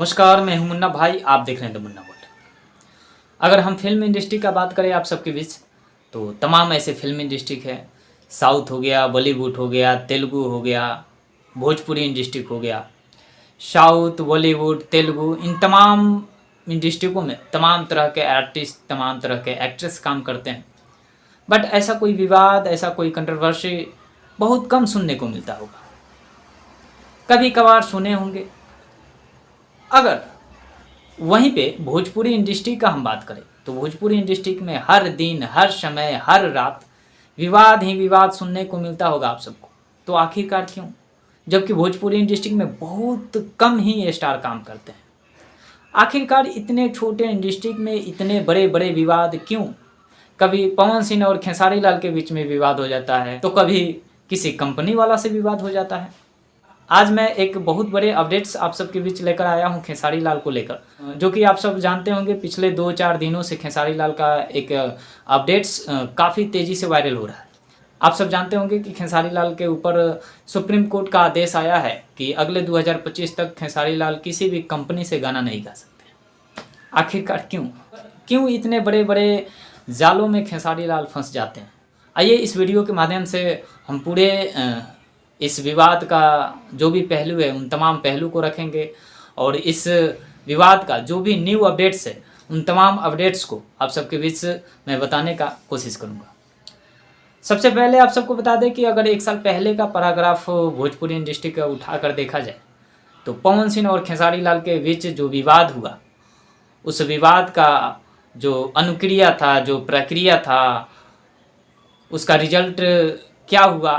नमस्कार, मैं हूं मुन्ना भाई। आप देख रहे हैं द मुन्ना वर्ल्ड। अगर हम फिल्म इंडस्ट्री का बात करें आप सबके बीच, तो तमाम ऐसे फिल्म इंडस्ट्री है। साउथ हो गया, बॉलीवुड हो गया, तेलुगु हो गया, भोजपुरी इंडस्ट्री हो गया। साउथ, बॉलीवुड, तेलुगु, इन तमाम इंडस्ट्रियों में तमाम तरह के आर्टिस्ट, तमाम तरह के एक्ट्रेस काम करते हैं। बट ऐसा कोई विवाद, ऐसा कोई कंट्रोवर्सी बहुत कम सुनने को मिलता होगा। कभी कभार सुने होंगे। अगर वहीं पे भोजपुरी इंडस्ट्री का हम बात करें तो भोजपुरी इंडस्ट्री में हर दिन, हर समय, हर रात विवाद ही विवाद सुनने को मिलता होगा आप सबको। तो आखिरकार क्यों? जबकि भोजपुरी इंडस्ट्री में बहुत कम ही स्टार काम करते हैं। आखिरकार इतने छोटे इंडस्ट्री में इतने बड़े बड़े विवाद क्यों? कभी पवन सिंह और खेसारी लाल के बीच में विवाद हो जाता है, तो कभी किसी कंपनी वाला से विवाद हो जाता है। आज मैं एक बहुत बड़े अपडेट्स आप सबके बीच लेकर आया हूं खेसारी लाल को लेकर, जो कि आप सब जानते होंगे पिछले 2-4 दिनों से खेसारी लाल का एक अपडेट्स काफ़ी तेज़ी से वायरल हो रहा है। आप सब जानते होंगे कि खेसारी लाल के ऊपर सुप्रीम कोर्ट का आदेश आया है कि अगले 2025 तक खेसारी लाल किसी भी कंपनी से गाना नहीं गा सकते। आखिरकार क्यों क्यों इतने बड़े बड़े जालों में खेसारी लाल फंस जाते हैं? आइए इस वीडियो के माध्यम से हम पूरे इस विवाद का जो भी पहलू है उन तमाम पहलू को रखेंगे और इस विवाद का जो भी न्यू अपडेट्स है उन तमाम अपडेट्स को आप सबके बीच मैं बताने का कोशिश करूँगा। सबसे पहले आप सबको बता दें कि अगर 1 साल पहले का पैराग्राफ भोजपुरी इंडस्ट्री का उठा कर देखा जाए तो पवन सिंह और खेसारी लाल के बीच जो विवाद हुआ, उस विवाद का जो अनुक्रिया था, जो प्रक्रिया था, उसका रिजल्ट क्या हुआ,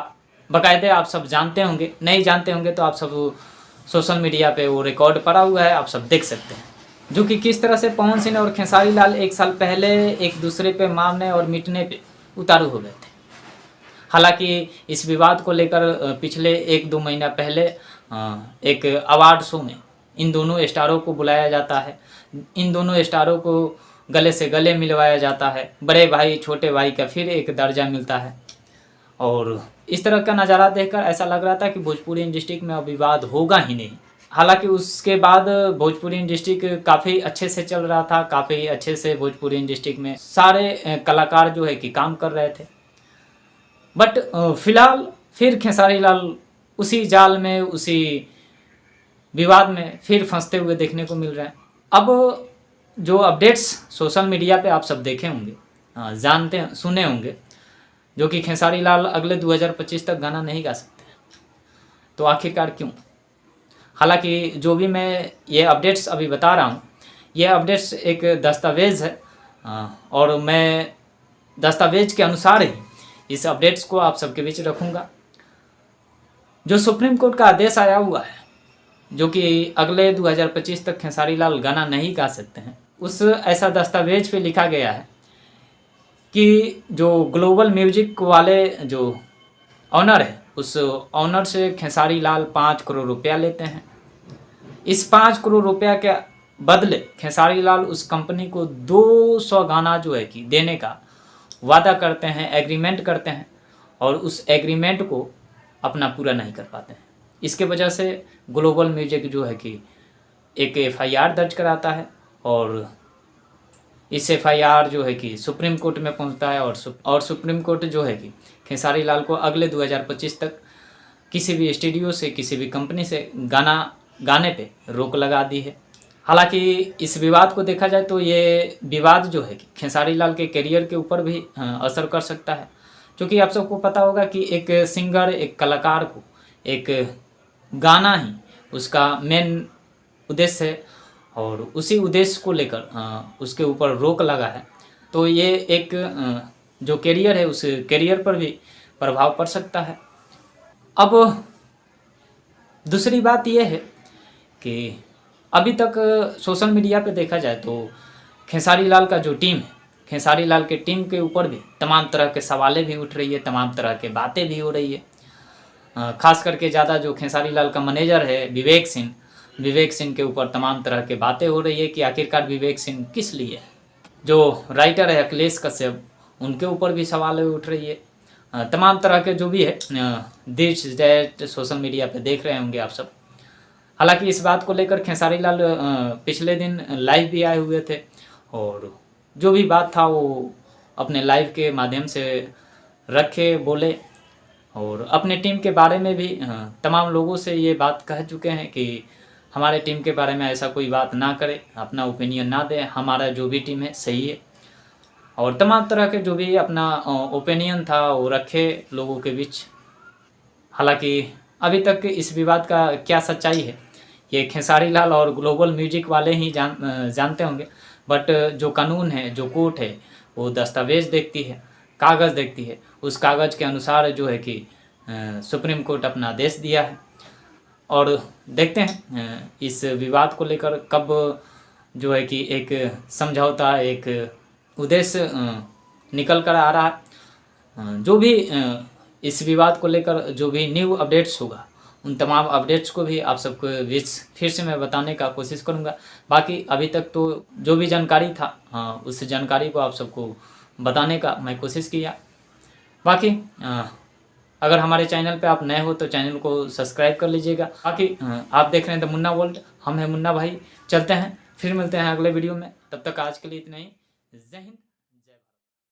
बाकायदे आप सब जानते होंगे। नहीं जानते होंगे तो आप सब सोशल मीडिया पे वो रिकॉर्ड पड़ा हुआ है, आप सब देख सकते हैं, जो कि किस तरह से पवन सिंह और खेसारी लाल 1 साल पहले एक दूसरे पे मारने और मिटने पे उतारू हो गए थे। हालांकि इस विवाद को लेकर पिछले 1-2 महीना पहले एक अवार्ड शो में इन दोनों स्टारों को बुलाया जाता है, इन दोनों स्टारों को गले से गले मिलवाया जाता है, बड़े भाई छोटे भाई का फिर एक दर्जा मिलता है। और इस तरह का नज़ारा देखकर ऐसा लग रहा था कि भोजपुरी इंडस्ट्री में अब विवाद होगा ही नहीं। हालांकि उसके बाद भोजपुरी इंडस्ट्री काफ़ी अच्छे से चल रहा था, काफ़ी अच्छे से भोजपुरी इंडस्ट्री में सारे कलाकार जो है कि काम कर रहे थे। बट फिलहाल फिर खेसारी लाल उसी जाल में, उसी विवाद में फिर फंसते हुए देखने को मिल रहे हैं। अब जो अपडेट्स सोशल मीडिया पे आप सब देखे होंगे, जानते सुने होंगे, जो कि खेसारी लाल अगले 2025 तक गाना नहीं गा सकते। तो आखिरकार क्यों? हालांकि जो भी मैं ये अपडेट्स अभी बता रहा हूँ, ये अपडेट्स एक दस्तावेज़ है और मैं दस्तावेज के अनुसार ही इस अपडेट्स को आप सबके बीच रखूँगा। जो सुप्रीम कोर्ट का आदेश आया हुआ है, जो कि अगले 2025 तक खेसारी लाल गाना नहीं गा सकते हैं, उस ऐसा दस्तावेज पे लिखा गया है कि जो ग्लोबल म्यूजिक वाले जो ऑनर है, उस ऑनर से खेसारी लाल 5 करोड़ रुपया लेते हैं। इस 5 करोड़ रुपया के बदले खेसारी लाल उस कंपनी को 200 गाना जो है कि देने का वादा करते हैं, एग्रीमेंट करते हैं, और उस एग्रीमेंट को अपना पूरा नहीं कर पाते हैं। इसके वजह से ग्लोबल म्यूजिक जो है कि एक FIR दर्ज कराता है और इस FIR जो है कि सुप्रीम कोर्ट में पहुंचता है और सुप्रीम कोर्ट जो है कि खेसारी लाल को अगले 2025 तक किसी भी स्टूडियो से, किसी भी कंपनी से गाना गाने पे रोक लगा दी है। हालांकि इस विवाद को देखा जाए तो ये विवाद जो है कि खेसारी लाल के करियर के ऊपर भी असर कर सकता है, क्योंकि आप सबको पता होगा कि एक सिंगर, एक कलाकार को एक गाना ही उसका मेन उद्देश्य है और उसी उद्देश्य को लेकर उसके ऊपर रोक लगा है। तो ये एक जो करियर है उस करियर पर भी प्रभाव पड़ सकता है। अब दूसरी बात यह है कि अभी तक सोशल मीडिया पे देखा जाए तो खेसारी लाल का जो टीम है, खेसारी लाल के टीम के ऊपर भी तमाम तरह के सवालें भी उठ रही है, तमाम तरह के बातें भी हो रही है। खास करके ज़्यादा जो खेसारी लाल का मैनेजर है विवेक सिंह के ऊपर तमाम तरह के बातें हो रही है कि आखिरकार विवेक सिंह किस लिए है। जो राइटर है अखिलेश कश्यप, उनके ऊपर भी सवालें उठ रही है। तमाम तरह के जो भी है दिस डेट सोशल मीडिया पे देख रहे होंगे आप सब। हालांकि इस बात को लेकर खेसारी लाल पिछले दिन लाइव भी आए हुए थे और जो भी बात था वो अपने लाइव के माध्यम से रखे, बोले और अपने टीम के बारे में भी तमाम लोगों से ये बात कह चुके हैं कि हमारे टीम के बारे में ऐसा कोई बात ना करे, अपना ओपिनियन ना दे, हमारा जो भी टीम है सही है। और तमाम तरह के जो भी अपना ओपिनियन था वो रखे लोगों के बीच। हालांकि अभी तक इस विवाद का क्या सच्चाई है ये खेसारी लाल और ग्लोबल म्यूजिक वाले ही जानते होंगे, बट जो कानून है, जो कोर्ट है, वो दस्तावेज देखती है, कागज़ देखती है। उस कागज़ के अनुसार जो है कि सुप्रीम कोर्ट अपना आदेश दिया है और देखते हैं इस विवाद को लेकर कब जो है कि एक समझौता, एक उद्देश्य निकल कर आ रहा है। जो भी इस विवाद को लेकर जो भी न्यू अपडेट्स होगा उन तमाम अपडेट्स को भी आप सबको बीच फिर से मैं बताने का कोशिश करूँगा। बाकी अभी तक तो जो भी जानकारी था उस जानकारी को आप सबको बताने का मैं कोशिश किया। बाकी अगर हमारे चैनल पे आप नए हो तो चैनल को सब्सक्राइब कर लीजिएगा। बाकी आप देख रहे हैं द मुन्ना वर्ल्ड, हम हैं मुन्ना भाई। चलते हैं, फिर मिलते हैं अगले वीडियो में। तब तक आज के लिए इतना ही। जय हिंद।